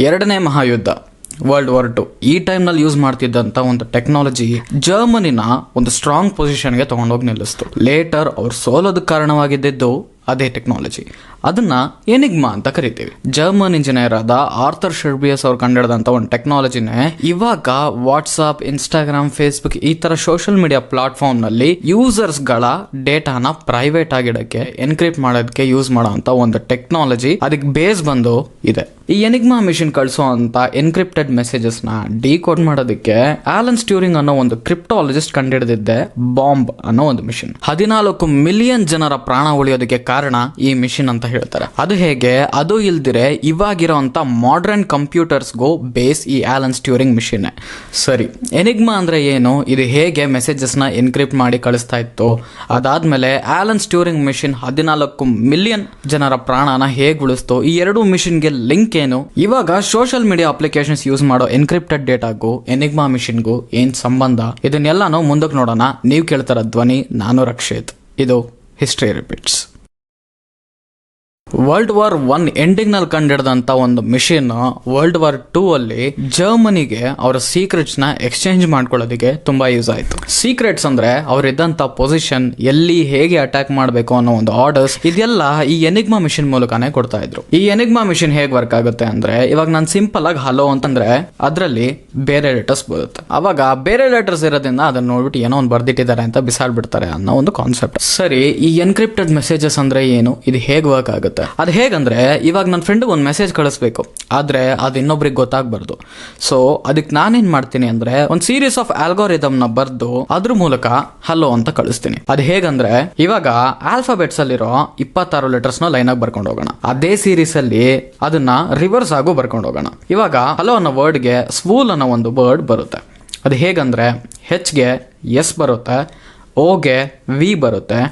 ಎರಡನೇ ಮಹಾಯುದ್ಧ world war 2 ಈ ಟೈಮ್ನಲ್ಲಿ ಯೂಸ್ ಮಾಡ್ತಿದ್ದಂಥ ಒಂದು ಟೆಕ್ನಾಲಜಿ ಜರ್ಮನಿನ ಒಂದು ಸ್ಟ್ರಾಂಗ್ ಪೊಸಿಷನ್ಗೆ ತಗೊಂಡೋಗಿ ನಿಲ್ಲಿಸ್ತು. ಲೇಟರ್ ಅವ್ರು ಸೋಲೋದಕ್ಕೆ ಕಾರಣವಾಗಿದ್ದು ಅದೇ ಟೆಕ್ನಾಲಜಿ. ಅದನ್ನ ಎನಿಗ್ಮಾ ಅಂತ ಕರಿತೀವಿ. ಜರ್ಮನ್ ಇಂಜಿನಿಯರ್ ಆದ ಆರ್ಥರ್ ಶೆರ್ಬಿಯಸ್ ಅವ್ರು ಕಂಡಿಡಿದಂತ ಒಂದು ಟೆಕ್ನಾಲಜಿನೇ ಇವಾಗ ವಾಟ್ಸ್ಆಪ್, ಇನ್ಸ್ಟಾಗ್ರಾಮ್, ಫೇಸ್ಬುಕ್ ಈ ತರ ಸೋಷಿಯಲ್ ಮೀಡಿಯಾ ಪ್ಲಾಟ್ಫಾರ್ಮ್ ನಲ್ಲಿ ಯೂಸರ್ಸ್ ಗಳ ಡೇಟಾನ ಪ್ರೈವೇಟ್ ಆಗಿಡಕ್ಕೆ, ಎನ್ಕ್ರಿಪ್ಟ್ ಮಾಡೋದಕ್ಕೆ ಯೂಸ್ ಮಾಡೋಂತ ಒಂದು ಟೆಕ್ನಾಲಜಿ. ಅದಕ್ಕೆ ಬೇಸ್ ಬಂದು ಇದೆ. ಈ ಎನಿಗ್ಮಾ ಮಿಷಿನ್ ಕಳಿಸೋ ಅಂತ ಎನ್ಕ್ರಿಪ್ಟೆಡ್ ಮೆಸೇಜಸ್ ನ ಡಿಕೋಡ್ ಮಾಡೋದಕ್ಕೆ ಆಲನ್ ಟ್ಯೂರಿಂಗ್ ಅನ್ನೋ ಒಂದು ಕ್ರಿಪ್ಟಾಲಜಿಸ್ಟ್ ಕಂಡಿಡಿದಿದ್ದೆ ಬಾಂಬ್ ಅನ್ನೋ ಒಂದು ಮಿಷಿನ್. 14 ಮಿಲಿಯನ್ ಜನರ ಪ್ರಾಣ ಉಳಿಯೋದಕ್ಕೆ ಕಾರಣ ಈ ಮಿಷಿನ್ ಅಂತ ಹೇಳ್ತಾರೆ. ಅದು ಹೇಗೆ? ಅದು ಇಲ್ದಿರೆ ಇವಾಗಿರೋಂಥ ಮಾಡರ್ನ್ ಕಂಪ್ಯೂಟರ್ಸ್ಗೂ ಬೇಸ್ ಈ ಆಲನ್ ಟ್ಯೂರಿಂಗ್ ಮಿಷಿನ್. ಸರಿ, ಎನಿಗ್ಮಾ ಅಂದ್ರೆ ಏನು? ಇದು ಹೇಗೆ ಮೆಸೇಜಸ್ ನ ಎನ್ಕ್ರಿಪ್ಟ್ ಮಾಡಿ ಕಳಿಸ್ತಾ ಇತ್ತು? ಅದಾದ್ಮೇಲೆ ಆಲನ್ ಟ್ಯೂರಿಂಗ್ ಮಿಷಿನ್ 14 ಮಿಲಿಯನ್ ಜನರ ಪ್ರಾಣನ ಹೇಗೆ ಉಳಿಸ್ತು? ಈ ಎರಡು ಮಿಷಿನ್ಗೆ ಲಿಂಕ್ ಏನು? ಇವಾಗ ಸೋಷಿಯಲ್ ಮೀಡಿಯಾ ಅಪ್ಲಿಕೇಶನ್ಸ್ ಯೂಸ್ ಮಾಡೋ ಎನ್ಕ್ರಿಪ್ಟೆಡ್ ಡೇಟಾಗೂ ಎನಿಗ್ಮಾ ಮಿಷಿನ್ಗೂ ಏನ್ ಸಂಬಂಧ? ಇದನ್ನೆಲ್ಲಾನು ಮುಂದಕ್ಕೆ ನೋಡೋಣ. ನೀವು ಕೇಳ್ತಾರ ಧ್ವನಿ, ನಾನು ರಕ್ಷಿತ್. ಇದು history repeats. World war 1 ending ನಲ್ಲಿ ಕಂಡಿಡಿದಂತ ಒಂದು ಮಿಷಿನ್ ವರ್ಲ್ಡ್ ವಾರ್ 2 ಅಲ್ಲಿ ಜರ್ಮನಿಗೆ ಅವರ ಸೀಕ್ರೆಟ್ಸ್ ನ ಎಕ್ಸ್ಚೇಂಜ್ ಮಾಡ್ಕೊಳ್ಳೋದಕ್ಕೆ ತುಂಬಾ ಯೂಸ್ ಆಯ್ತು. ಸೀಕ್ರೆಟ್ಸ್ ಅಂದ್ರೆ ಅವರಿದ್ದಂತ ಪೊಸಿಷನ್, ಎಲ್ಲಿ ಹೇಗೆ ಅಟ್ಯಾಕ್ ಮಾಡಬೇಕು ಅನ್ನೋ ಒಂದು ಆರ್ಡರ್ಸ್, ಇದೆಲ್ಲ ಈ ಎನಿಗ್ಮಾ ಮಿಷಿನ್ ಮೂಲಕನೇ ಕೊಡ್ತಾ ಇದ್ರು. ಈ ಎನಿಗ್ಮಾ ಮಿಷಿನ್ ಹೇಗೆ ವರ್ಕ್ ಆಗುತ್ತೆ ಅಂದ್ರೆ, ಇವಾಗ ನಾನು ಸಿಂಪಲ್ ಆಗಿ ಹಲೋ ಅಂತಂದ್ರೆ ಅದರಲ್ಲಿ ಬೇರೆ ಲೆಟರ್ಸ್ ಬರುತ್ತೆ. ಅವಾಗ ಬೇರೆ ಲೆಟರ್ಸ್ ಇರೋದ್ರಿಂದ ಅದನ್ನ ನೋಡ್ಬಿಟ್ಟು ಏನೋ ಒಂದು ಬರ್ದಿಟ್ಟಿದ್ದಾರೆ ಅಂತ ಬಿಸಾಡ್ಬಿಡ್ತಾರೆ ಅನ್ನೋ ಒಂದು ಕಾನ್ಸೆಪ್ಟ್. ಸರಿ, ಈ ಎನ್ಕ್ರಿಪ್ಟೆಡ್ ಮೆಸೇಜಸ್ ಅಂದ್ರೆ ಏನು? ಇದು ಹೇಗೆ ವರ್ಕ್ ಆಗುತ್ತೆ? ಅದು ಹೇಗಂದ್ರೆ, ಇವಾಗ ನನ್ನ ಫ್ರೆಂಡ್ ಒಂದು ಮೆಸೇಜ್ ಕಳಿಸ್ಬೇಕು, ಆದ್ರೆ ಅದು ಇನ್ನೊಬ್ರಿಗೆ ಗೊತ್ತಾಗಬಾರ್ದು. ಸೊ ಅದಕ್ಕೆ ನಾನೇನ್ ಮಾಡ್ತೀನಿ ಅಂದ್ರೆ, ಒಂದು ಸೀರೀಸ್ ಆಫ್ ಆಲ್ಗೋರಿದಮ್ ನ ಬರ್ದು ಅದ್ರ ಮೂಲಕ ಹಲೋ ಅಂತ ಕಳಿಸ್ತೀನಿ. ಅದು ಹೇಗಂದ್ರೆ, ಇವಾಗ ಆಲ್ಫಾಬೆಟ್ಸ್ ಅಲ್ಲಿರೋ 26 ಲೆಟರ್ಸ್ ನ ಲೈನ್ ಆಗಿ ಬರ್ಕೊಂಡು ಹೋಗೋಣ. ಅದೇ ಸೀರೀಸ್ ಅಲ್ಲಿ ಅದನ್ನ ರಿವರ್ಸ್ ಆಗು ಬರ್ಕೊಂಡು ಹೋಗೋಣ. ಇವಾಗ ಹಲೋ ಅನ್ನೋ ವರ್ಡ್ಗೆ ಸ್ವೂಲ್ ಅನ್ನೋ ಒಂದು ವರ್ಡ್ ಬರುತ್ತೆ. ಅದು ಹೇಗಂದ್ರೆ, ಹೆಚ್ಗೆ ಎಸ್ ಬರುತ್ತೆ, ಓಗೆ ವಿ ಬರುತ್ತೆ,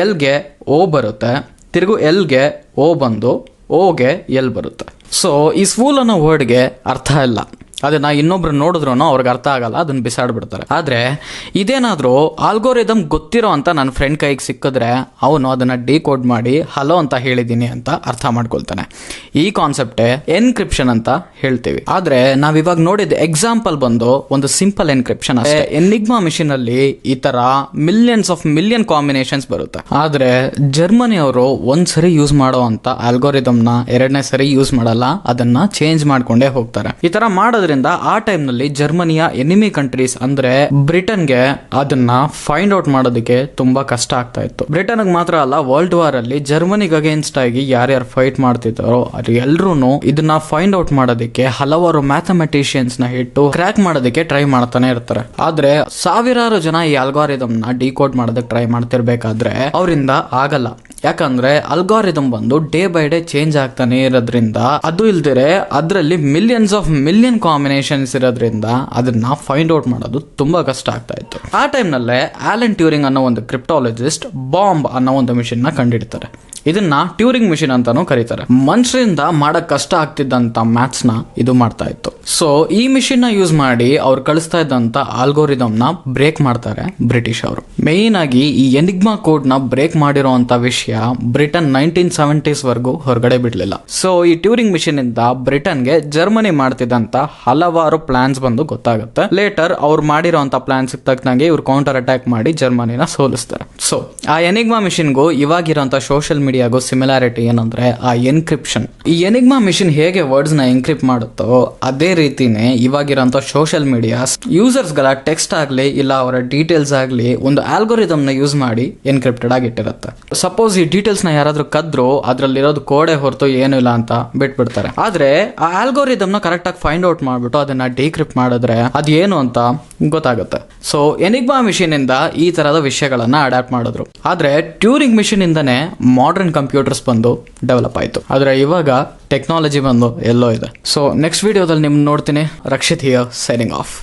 ಎಲ್ಗೆ ಓ ಬರುತ್ತೆ, ತಿರುಗು ಎಲ್ಗೆ ಓ ಬಂದು ಓಗೆ ಎಲ್ ಬರುತ್ತೆ. ಸೊ ಈ ಸ್ವೂಲ್ ಅನ್ನೋ ವರ್ಡ್ಗೆ ಅರ್ಥ ಇಲ್ಲ. ಅದನ್ನ ಇನ್ನೊಬ್ರು ನೋಡಿದ್ರು ಅವ್ರಿಗೆ ಅರ್ಥ ಆಗಲ್ಲ, ಅದನ್ನ ಬಿಸಾಡ್ಬಿಡ್ತಾರೆ. ಆದ್ರೆ ಇದೇನಾದ್ರೂ ಆಲ್ಗೋರಿದಮ್ ಗೊತ್ತಿರೋ ಅಂತ ನನ್ನ ಫ್ರೆಂಡ್ ಕೈಗೆ ಸಿಕ್ಕಿದ್ರೆ ಅವನು ಅದನ್ನ ಡಿಕೋಡ್ ಮಾಡಿ ಹಲೋ ಅಂತ ಹೇಳಿದೀನಿ ಅಂತ ಅರ್ಥ ಮಾಡ್ಕೊಳ್ತಾನೆ. ಈ ಕಾನ್ಸೆಪ್ಟೇ ಎನ್ಕ್ರಿಪ್ಷನ್ ಅಂತ ಹೇಳ್ತೀವಿ. ಆದ್ರೆ ನಾವಿವಾಗ ನೋಡಿದ ಎಕ್ಸಾಂಪಲ್ ಬಂದು ಒಂದು ಸಿಂಪಲ್ ಎನ್ಕ್ರಿಪ್ಷನ್ ಅಷ್ಟೇ. ಎನಿಗ್ಮಾ ಮಿಷಿನ್ ಅಲ್ಲಿ ಈ ತರ ಮಿಲಿಯನ್ ಕಾಂಬಿನೇಷನ್ಸ್ ಬರುತ್ತೆ. ಆದ್ರೆ ಜರ್ಮನಿ ಅವರು ಒಂದ್ಸರಿ ಯೂಸ್ ಮಾಡೋ ಅಂತ ಆಲ್ಗೋರಿದಮ್ ನ ಎರಡನೇ ಸರಿ ಯೂಸ್ ಮಾಡಲ್ಲ, ಅದನ್ನ ಚೇಂಜ್ ಮಾಡ್ಕೊಂಡೇ ಹೋಗ್ತಾರೆ. ಈ ತರ ಮಾಡೋದ್ರಿಂದ ಆ ಟೈಮ್ ನಲ್ಲಿ ಜರ್ಮನಿಯ ಎನಿಮಿ ಕಂಟ್ರೀಸ್ ಅಂದ್ರೆ ಬ್ರಿಟನ್ಗೆ ಅದನ್ನ ಫೈಂಡ್ ಔಟ್ ಮಾಡೋದಕ್ಕೆ ತುಂಬಾ ಕಷ್ಟ ಆಗ್ತಾ ಇತ್ತು. ಬ್ರಿಟನ್ ಮಾತ್ರ ಅಲ್ಲ, ವರ್ಲ್ಡ್ ವಾರ್ ಅಲ್ಲಿ ಜರ್ಮನಿಗೆ ಅಗೇನ್ಸ್ಟ್ ಆಗಿ ಯಾರ್ಯಾರು ಫೈಟ್ ಮಾಡ್ತಿದ್ದಾರೋ ಅದು ಎಲ್ರೂ ಇದನ್ನ ಫೈಂಡ್ ಔಟ್ ಮಾಡೋದಕ್ಕೆ ಹಲವಾರು ಮ್ಯಾಥಮೆಟಿಷಿಯನ್ಸ್ ನ ಇಟ್ಟು ಕ್ರ್ಯಾಕ್ ಮಾಡೋದಕ್ಕೆ ಟ್ರೈ ಮಾಡ್ತಾನೆ ಇರ್ತಾರೆ. ಆದ್ರೆ ಸಾವಿರಾರು ಜನ ಈ ಅಲ್ಗಾರಿದಮ್ ನ ಡಿಕೋಡ್ ಮಾಡೋದಕ್ಕೆ ಟ್ರೈ ಮಾಡ್ತಿರ್ಬೇಕಾದ್ರೆ ಅವರಿಂದ ಆಗಲ್ಲ. ಯಾಕಂದ್ರೆ ಅಲ್ಗಾರಿದಮ್ ಬಂದು ಡೇ ಬೈ ಡೇ ಚೇಂಜ್ ಆಗ್ತಾನೆ ಇರೋದ್ರಿಂದ, ಅದು ಇಲ್ದಿರೆ ಅದರಲ್ಲಿ ಮಿಲಿಯನ್ ಕಾಂಬಿನೇಷನ್ಸ್ ಇರೋದ್ರಿಂದ ಅದನ್ನ ಫೈಂಡ್ ಔಟ್ ಮಾಡೋದು ತುಂಬಾ ಕಷ್ಟ ಆಗ್ತಾ ಇತ್ತು. ಆ ಟೈಮ್ ನಲ್ಲೇ ಆಲನ್ ಟ್ಯೂರಿಂಗ್ ಅನ್ನೋ ಒಂದು ಕ್ರಿಪ್ಟಾಲಜಿಸ್ಟ್ ಬಾಂಬ್ ಅನ್ನೋ ಒಂದು ಮಿಷಿನ್ ನ ಕಂಡಿಡ್ತಾರೆ. ಇದನ್ನ ಟ್ಯೂರಿಂಗ್ ಮಿಷಿನ್ ಅಂತಾನೂ ಕರೀತಾರೆ. ಮನುಷ್ಯರಿಂದ ಮಾಡಕ್ ಕಷ್ಟ ಆಗ್ತಿದ್ದಂತ ಮ್ಯಾಥ್ಸ್ ನ ಇದು ಮಾಡ್ತಾ ಇತ್ತು. ಸೊ ಈ ಮಿಷಿನ್ ನ ಯೂಸ್ ಮಾಡಿ ಅವ್ರು ಕಳಿಸ್ತಾ ಇದ್ದಂತ ಆಲ್ಗೋರಿದಮ್ ನ ಬ್ರೇಕ್ ಮಾಡ್ತಾರೆ ಬ್ರಿಟಿಷ್ ಅವರು. ಮೇನ್ ಆಗಿ ಈ ಎನಿಗ್ಮಾ ಕೋಡ್ ನ ಬ್ರೇಕ್ ಮಾಡಿರೋಂತ ವಿಷಯ ಬ್ರಿಟನ್ 1970s ವರೆಗೂ ಹೊರಗಡೆ ಬಿಡ್ಲಿಲ್ಲ. ಸೊ ಈ ಟ್ಯೂರಿಂಗ್ ಮಿಷಿನ್ ಇಂದ ಬ್ರಿಟನ್ಗೆ ಜರ್ಮನಿ ಮಾಡ್ತಿದ್ದಂತ ಹಲವಾರು ಪ್ಲಾನ್ಸ್ ಬಂದು ಗೊತ್ತಾಗುತ್ತೆ. ಲೇಟರ್ ಅವ್ರು ಮಾಡಿರೋಂತ ಪ್ಲಾನ್ಸ್ ತಕ್ಕಂಗೆ ಇವ್ರು ಕೌಂಟರ್ ಅಟ್ಯಾಕ್ ಮಾಡಿ ಜರ್ಮನಿನ ಸೋಲಿಸ್ತಾರೆ. ಸೊ ಆ ಎನಿಗ್ಮಾ ಮಿಷಿನ್ಗೂ ಇವಾಗಿರೋಂತ ಸೋಷಿಯಲ್ ಮೀಡಿಯಾಗೂ ಸಿಮಿಲಾರಿಟಿ ಏನಂದ್ರೆ ಆ ಎನ್ಕ್ರಿಪ್ಷನ್. ಈ ಎನಿಗ್ಮಾ ಮಿಷಿನ್ ಹೇಗೆ ವರ್ಡ್ಸ್ ನ ಎನ್ಕ್ರಿಪ್ಟ್ ಮಾಡುತ್ತೋ ಅದೇ ರೀತಿನೇ ಇವಾಗಿರೋಂತ ಸೋಷಿಯಲ್ ಮೀಡಿಯಾ ಯೂಸರ್ಸ್ ಗಳ ಟೆಕ್ಸ್ಟ್ ಆಗ್ಲಿ ಇಲ್ಲ ಅವರ ಡೀಟೇಲ್ಸ್ ಆಗ್ಲಿ ಒಂದು ಆಲ್ಗೋರಿದಮ್ ನ ಯೂಸ್ ಮಾಡಿ ಎನ್ಕ್ರಿಪ್ಟೆಡ್ ಆಗಿಟ್ಟಿರುತ್ತೆ. ಸಪೋಸ್ ಈ ಡೀಟೇಲ್ಸ್ ನ ಯಾರಾದ್ರೂ ಕದ್ರು ಅದ್ರಲ್ಲಿರೋದು ಕೋಡೆ ಹೊರತು ಏನು ಇಲ್ಲ ಅಂತ ಬಿಟ್ಬಿಡ್ತಾರೆ. ಆದ್ರೆ ಆ ಆಲ್ಗೋರಿದಮ್ ನ ಕರೆಕ್ಟ್ ಆಗಿ ಫೈಂಡ್ ಔಟ್ ಮಾಡ್ಬಿಟ್ಟು ಅದನ್ನ ಡಿಕ್ರಿಪ್ಟ್ ಮಾಡಿದ್ರೆ ಅದೇನು ಅಂತ ಗೊತ್ತಾಗುತ್ತೆ. ಸೊ ಎನಿಗ್ಮಾ ಮಿಷಿನ್ ಇಂದ ಈ ತರದ ವಿಷಯಗಳನ್ನ ಅಡಾಪ್ಟ್ ಮಾಡಿದ್ರು. ಆದ್ರೆ ಟ್ಯೂರಿಂಗ್ ಮಿಷಿನ್ ಇಂದನೇ ಮಾಡರ್ನ್ ಕಂಪ್ಯೂಟರ್ಸ್ ಬಂದು ಡೆವಲಪ್ ಆಯ್ತು. ಆದ್ರೆ ಇವಾಗ ಟೆಕ್ನಾಲಜಿ ಬಂದು ಎಲ್ಲೋ ಇದೆ. ಸೊ ನೆಕ್ಸ್ಟ್ ವಿಡಿಯೋದಲ್ಲಿ ನಿಮ್ನ ನೋಡ್ತೀನಿ. Rakshit here, signing of.